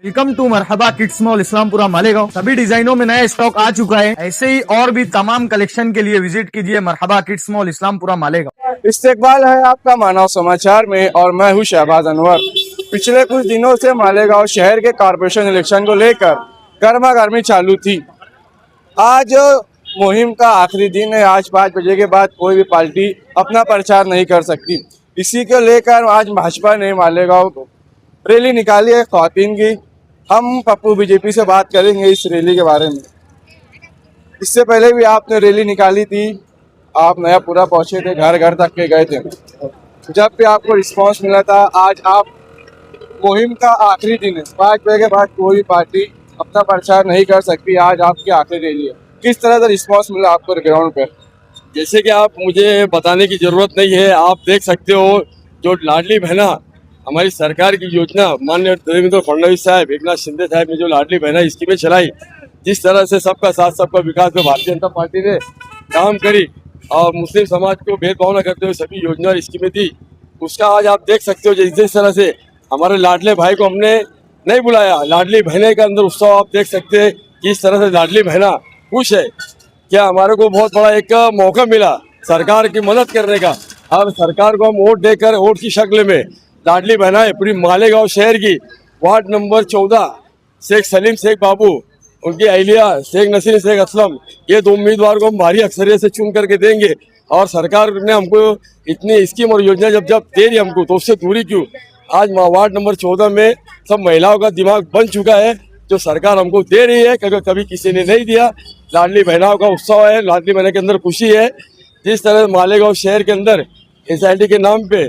Welcome to Marhaba kids mall Islampura Malegaon. सभी डिजाइनों में नया स्टॉक आ चुका है। ऐसे ही और भी तमाम कलेक्शन के लिए विजिट कीजिए मरहबा किड्स मॉल इस्लामपुरा मालेगांव। इस्तेकबाल है आपका मानव समाचार में और मैं हूं शहबाज अनवर। पिछले कुछ दिनों से मालेगांव शहर के कॉरपोरेशन इलेक्शन को लेकर गर्मा गर्मी चालू थी। आज मुहिम का आखिरी दिन है। आज 5 बजे के बाद कोई भी पार्टी अपना प्रचार नहीं कर सकती। इसी को लेकर आज भाजपा ने मालेगांव रैली निकाली है ख्वातीन की। हम पप्पू बीजेपी से बात करेंगे इस रैली के बारे में। इससे पहले भी आपने रैली निकाली थी, आप नयापुरा पहुंचे थे, घर घर तक के गए थे। जब भी आपको रिस्पांस मिला था, आज आप मुहिम का आखिरी दिन है, 5 बजे के बाद कोई भी पार्टी अपना प्रचार नहीं कर सकती। आज आपकी आखिरी रैली है, किस तरह का रिस्पांस मिला आपको ग्राउंड पर? जैसे कि आप मुझे बताने की जरूरत नहीं है, आप देख सकते हो जो लाडली बहना हमारी सरकार की योजना माननीय देवेंद्र फडणवीस साहब, एकनाथ शिंदे साहब ने जो लाडली बहना स्कीमें चलाई, जिस तरह से सबका साथ सबका विकास में भारतीय जनता पार्टी ने काम करी और मुस्लिम समाज को भेदभाव न करते हुए सभी योजना और स्कीमें दी, उसका आज आप देख सकते हो। जिस तरह से हमारे लाडले भाई को हमने नहीं बुलाया, लाडली बहने के अंदर उत्सव आप देख सकते हैं। किस तरह से लाडली बहना खुश है। क्या हमारे को बहुत बड़ा एक मौका मिला सरकार की मदद करने का। अब सरकार को हम वोट देकर, वोट की शक्ल में लाडली बहनाएं पूरी मालेगांव शहर की वार्ड नंबर 14 शेख सलीम शेख बाबू, उनकी अहलिया शेख नसीर शेख असलम, ये 2 उम्मीदवार को हम भारी अक्सरियत से चुन करके देंगे। और सरकार ने हमको इतनी स्कीम और योजना जब दे रही हमको, तो उससे दूरी क्यों। आज वार्ड नंबर 14 में सब महिलाओं का दिमाग बन चुका है, जो सरकार हमको दे रही है, क्योंकि कभी किसी ने नहीं दिया। लाडली बहनाओं का उत्सव है, लाडली बहना के अंदर खुशी है। जिस तरह मालेगांव शहर के अंदर SIT के नाम पे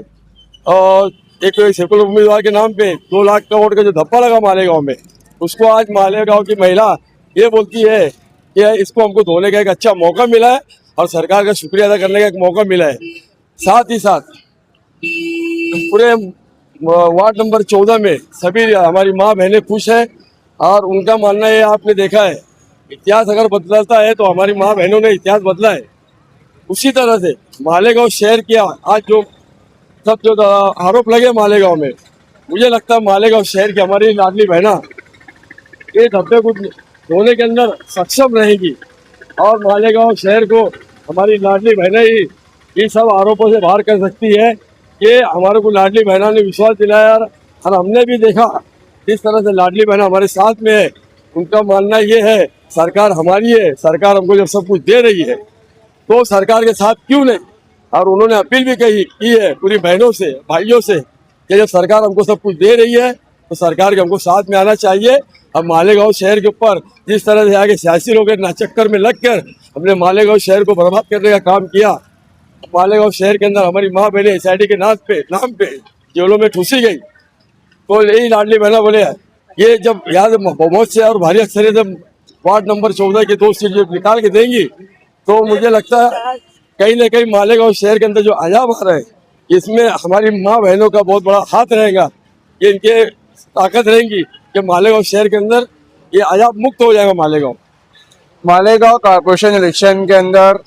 और एक सेकुलर उम्मीदवार के नाम पे 2 लाख का वोट का जो धब्बा लगा मालेगांव में, उसको आज मालेगांव की महिला ये बोलती है कि इसको हमको धोने का एक अच्छा मौका मिला है और सरकार का शुक्रिया अदा करने का एक मौका मिला है। साथ ही साथ पूरे वार्ड नंबर 14 में सभी हमारी माँ बहनें खुश हैं और उनका मानना है, आपने देखा है इतिहास अगर बदलता है तो हमारी माँ बहनों ने इतिहास बदला है। उसी तरह से मालेगांव शहर किया आज जो सब जो आरोप लगे मालेगांव में, मुझे लगता है मालेगांव शहर की हमारी लाडली बहना ये धब्बे को धोने के अंदर सक्षम रहेगी और मालेगांव शहर को हमारी लाडली बहना ही इन सब आरोपों से बाहर कर सकती है। ये हमारे को लाडली बहना ने विश्वास दिलाया और हमने भी देखा किस तरह से लाडली बहना हमारे साथ में है। उनका मानना ये है सरकार हमारी है, सरकार हमको जब सब कुछ दे रही है तो सरकार के साथ क्यों नहीं। और उन्होंने अपील भी की है पूरी बहनों से, भाइयों से कि जब सरकार हमको सब कुछ दे रही है तो सरकार के हमको साथ में आना चाहिए। अब मालेगांव शहर के ऊपर जिस तरह से आगे सियासी लोग ना चक्कर में लगकर हमने मालेगांव शहर को बर्बाद करने का काम किया। मालेगांव शहर के अंदर हमारी माँ बहनें SIT के नाम पे जेलों में ठूसी गई, तो यही लाडली बहना बोले ये जब याद बहुमत से और भारी अक्सरियत से वार्ड नंबर 14 की 2 सीट जब निकाल के देंगी, तो मुझे लगता है कहीं ना कहीं मालेगांव शहर के अंदर जो अजाब आ रहा है, इसमें हमारी माँ बहनों का बहुत बड़ा हाथ रहेगा। ये इनके ताकत रहेंगी कि मालेगांव शहर के अंदर ये अजाब मुक्त हो जाएगा। मालेगांव कॉरपोरेशन इलेक्शन के अंदर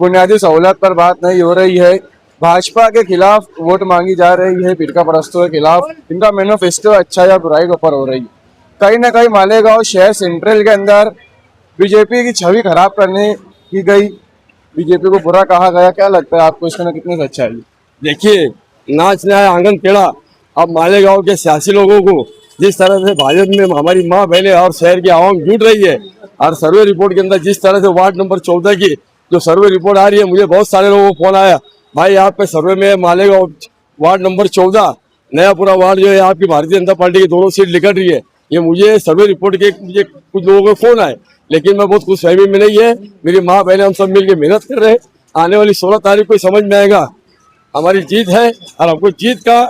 बुनियादी सहूलत पर बात नहीं हो रही है। भाजपा के खिलाफ वोट मांगी जा रही है, फिरका परस्तों के खिलाफ। इनका मैनिफेस्टो अच्छा या बुराई के ऊपर हो रही है। कहीं ना कहीं मालेगांव शहर सेंट्रल के अंदर बीजेपी की छवि खराब करने की गई, बीजेपी को बुरा कहा गया। क्या लगता है आपको इसमें कितनी सच्चाई? देखिए, नाच नया आंगन टेढ़ा। अब मालेगांव के सियासी लोगों को जिस तरह से भाजपा में हमारी माँ बहनें और शहर की आवाम जुट रही है, और सर्वे रिपोर्ट के अंदर जिस तरह से वार्ड नंबर 14 की जो सर्वे रिपोर्ट आ रही है, मुझे बहुत सारे लोगों को फोन आया, भाई आपके सर्वे में Malegaon ward number 14 Nayapura ward जो है आपकी भारतीय जनता पार्टी की दोनों सीट निकल रही है। ये मुझे सर्वे रिपोर्ट के मुझे कुछ लोगों के फोन आए, लेकिन मैं बहुत खुश फहमी में नहीं है। मेरी माँ बहनें हम सब मिलकर मेहनत कर रहे हैं। आने वाली 16 तारीख को समझ में आएगा हमारी जीत है और हमको जीत का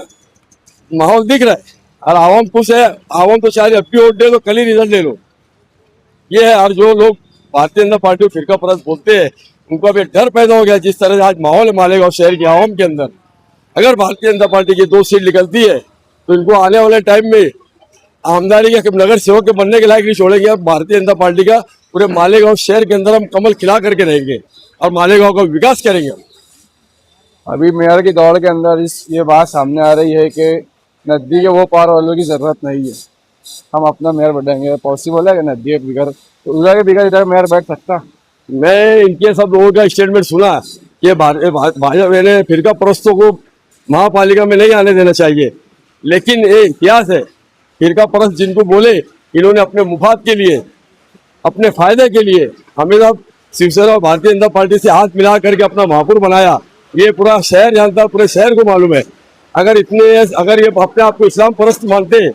माहौल दिख रहा है और आवाम खुश है। आवाम तो चाहे अब भी वोट दे लो, कल ही रिजल्ट ले लो, ये है। और जो लोग भारतीय जनता पार्टी को फिरका परस्त बोलते हैं, उनको अब एक डर पैदा हो गया। जिस तरह से आज माहौल है मालेगांव शहर की आवाम के अंदर, अगर भारतीय जनता पार्टी की 2 सीट निकलती है तो इनको आने वाले टाइम में आमदानी के नगर सेवक के बनने के लायक नहीं छोड़ेंगे। अब भारतीय जनता पार्टी का पूरे मालेगांव शहर के अंदर हम कमल खिला करके रहेंगे और मालेगांव का विकास करेंगे। अभी मेयर की दौड़ के अंदर ये बात सामने आ रही है कि नदी के वो पार वालों की जरूरत नहीं है। हम अपना मेयर बढ़ाएंगे। पॉसिबल है कि नदी बिगड़ तो उधर के बिगड़ इधर मेयर बैठ सकता? मैं इनके सब लोगों का स्टेटमेंट सुना कि भाजपा ने फिरका परस्तों को महापालिका में नहीं आने देना चाहिए, लेकिन ये इतिहास है, फिरका परस्त जिनको बोले इन्होंने अपने मुफाद के लिए, अपने फायदे के लिए हमेशा शिवसेना और भारतीय जनता पार्टी से हाथ मिला करके अपना महापुर बनाया। ये पूरा शहर जानता, पूरे शहर को मालूम है। अगर ये अपने आप को इस्लाम परस्त मानते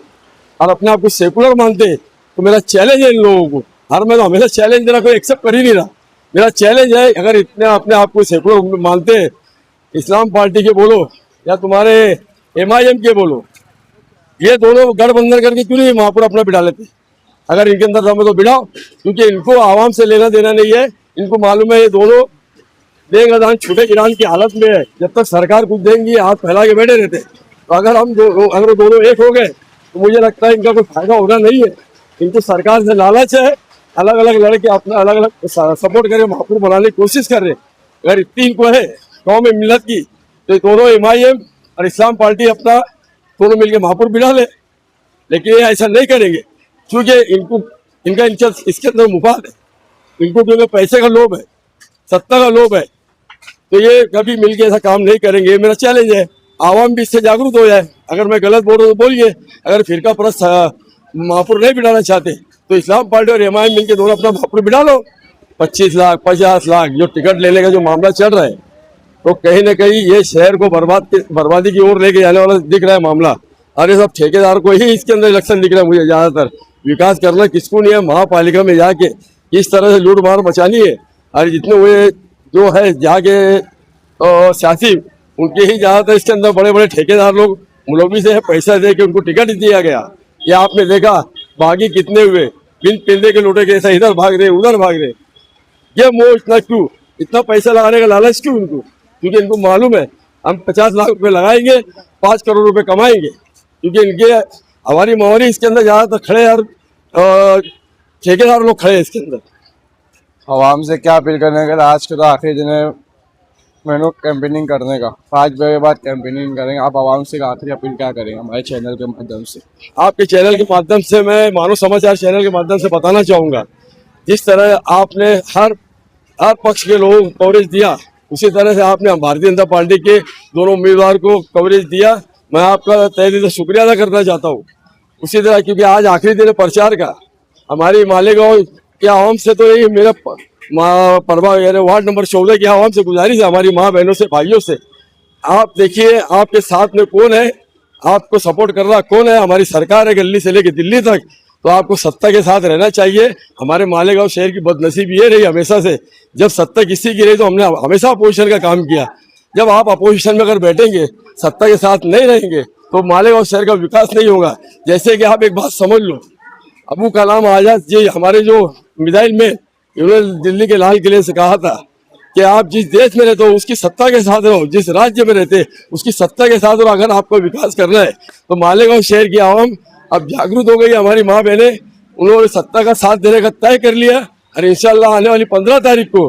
और अपने आप को सेकुलर मानते तो मेरा चैलेंज है इन लोगों को। मैं तो हमेशा चैलेंज देना, कोई एक्सेप्ट कर ही नहीं रहा। मेरा चैलेंज है, अगर इतने अपने आप को सेकुलर मानते, इस्लाम पार्टी के बोलो या तुम्हारे MIM के बोलो, ये दोनों गठबंधन करके क्यों नहीं महापुर अपना बिठा लेते? अगर इनके अंदर दम है तो बिठाओ, क्योंकि इनको आवाम से लेना देना नहीं है। इनको मालूम है ये दोनों बेगदान छूटे ईरान की हालत में है। जब तक सरकार कुछ देंगी हाथ फैला के बैठे रहते। तो अगर अगर दोनों एक हो गए तो मुझे लगता है इनका कोई फायदा होना नहीं है। इनको सरकार से लालच है, अलग अलग लड़के अपना अलग अलग सपोर्ट करे, महापुर बनाने की कोशिश कर रहे। अगर इतनी इनको है गाँव में मिलत की, तो दोनों MIM और इस्लाम पार्टी अपना दोनों मिलकर महापुर बिठा ले। लेकिन ये ऐसा नहीं करेंगे, क्योंकि इनका इसके अंदर मुफाद है। इनको क्योंकि पैसे का लोभ है, सत्ता का लोभ है, तो ये कभी मिलके ऐसा काम नहीं करेंगे। ये मेरा चैलेंज है, आवाम भी इससे जागरूक हो जाए। अगर मैं गलत बोल रहा हूँ तो बोलिए। अगर फिरका परस्त महापुर नहीं बिठाना चाहते तो इस्लाम पार्टी और MIM मिलके दोनों अपना महापुर बिठा लो। 25 लाख 50 लाख जो टिकट लेने का जो मामला चल रहा है, तो कहीं ना कहीं ये शहर को बर्बादी की ओर लेके जाने वाला दिख रहा है मामला। अरे सब ठेकेदार को ही इसके अंदर इलेक्शन दिख रहा है मुझे ज्यादातर। विकास करना किसको नहीं है, महापालिका में जाके किस तरह से लूट मार मचानी है। और जितने हुए जो है जाके सियासी, उनके ही ज्यादातर इसके अंदर बड़े बड़े ठेकेदार लोग मुलवी से पैसा दे के उनको टिकट दिया गया। ये आपने देखा बागी कितने हुए, बिन पिंदे के लोटे के ऐसा इधर भाग रहे उधर भाग रहे। ये मोह इतना क्यों, इतना पैसा लगाने का लालच क्यों इनको? क्योंकि इनको मालूम है हम 50 लाख रुपए लगाएंगे 5 करोड़ रुपए कमाएंगे। क्योंकि इनके हमारी मोहरी इसके अंदर ज्यादातर खड़े यार ठेकेदार लोग खड़े हैं इसके अंदर। आवाम से क्या अपील करने का? आज के तो आखिरी दिन है महीनों कैंपेनिंग करने का, 5 बजे के बाद कैंपेनिंग करेंगे। आप आवाम से आखिरी अपील क्या करेंगे हमारे चैनल के माध्यम से? आपके चैनल के माध्यम से मैं मानव समाचार चैनल के माध्यम से बताना चाहूँगा, जिस तरह आपने हर पक्ष के लोगों को कवरेज दिया, उसी तरह से आपने भारतीय जनता पार्टी के दोनों उम्मीदवार को कवरेज दिया। मैं आपका तहे दिल से शुक्रिया अदा करना चाहता हूँ। उसी तरह क्योंकि आज आखिरी दिन है प्रचार का, हमारी मालेगांव के आवाम से तो यही मेरा प्रभाव यानी वार्ड नंबर 14 की आवाम से गुजारिश है, हमारी माँ बहनों से भाइयों से, आप देखिए आपके साथ में कौन है, आपको सपोर्ट कर रहा कौन है। हमारी सरकार है गली से लेकर दिल्ली तक, तो आपको सत्ता के साथ रहना चाहिए। हमारे मालेगांव शहर की बदनसीबी ये रही हमेशा से, जब सत्ता किसी की रही तो हमने हमेशा अपोजिशन का काम किया। जब आप अपोजिशन में अगर बैठेंगे, सत्ता के साथ नहीं रहेंगे, तो मालेगांव शहर का विकास नहीं होगा। जैसे कि आप एक बात समझ लो, अबू कलाम आजाद जी हमारे जो मिसाइल में उन्होंने दिल्ली के लाल किले से कहा था कि आप जिस देश में रहते हो उसकी सत्ता के साथ रहो, जिस राज्य में रहते उसकी सत्ता के साथ रहो। अगर आपको विकास करना है तो मालेगांव शहर की आवाम अब जागरूक हो गई। हमारी माँ बहनें उन्होंने सत्ता का साथ देने का तय कर लिया और इंशाल्लाह आने वाली 15 तारीख को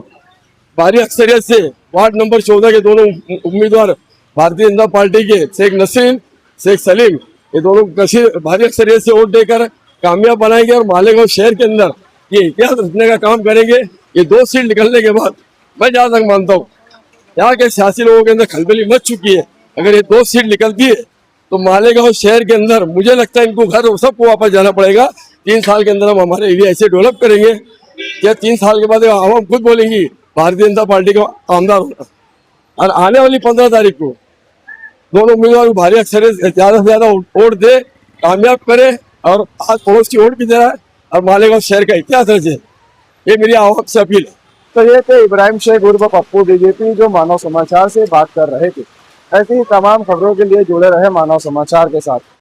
भारी अक्सरियत से वार्ड नंबर 14 के दोनों उम्मीदवार भारतीय जनता पार्टी के शेख नसीर शेख सलीम, ये दोनों भारी अक्सरियत से वोट देकर कामयाब बनाएंगे और मालेगांव शहर के अंदर ये इतिहास रचने का काम करेंगे। ये 2 सीट निकलने के बाद मैं जहाँ तक मानता हूँ यहाँ के सियासी लोगों के अंदर खलबली मच चुकी है। अगर ये 2 सीट निकलती है तो मालेगांव शहर के अंदर मुझे लगता है इनको घर सबको वापस जाना पड़ेगा। 3 साल के अंदर हम हमारे एरिया ऐसे डेवलप करेंगे कि 3 साल के बाद आवाम खुद बोलेंगी भारतीय जनता पार्टी का आमदार होना। और आने वाली 15 तारीख को दोनों उम्मीदवार भारी अक्सर ज्यादा से ज्यादा वोट दे, कामयाब करे और आज पड़ोस की वोट भी दे रहा है और मालेगांव शहर का इतिहास रचे। ये मेरी आवाम से अपील है। तो ये थे इब्राहिम शेख उर्फ पप्पू बीजेपी, जो मानव समाचार से बात कर रहे थे। ऐसी ही तमाम खबरों के लिए जुड़े रहे मानव समाचार के साथ।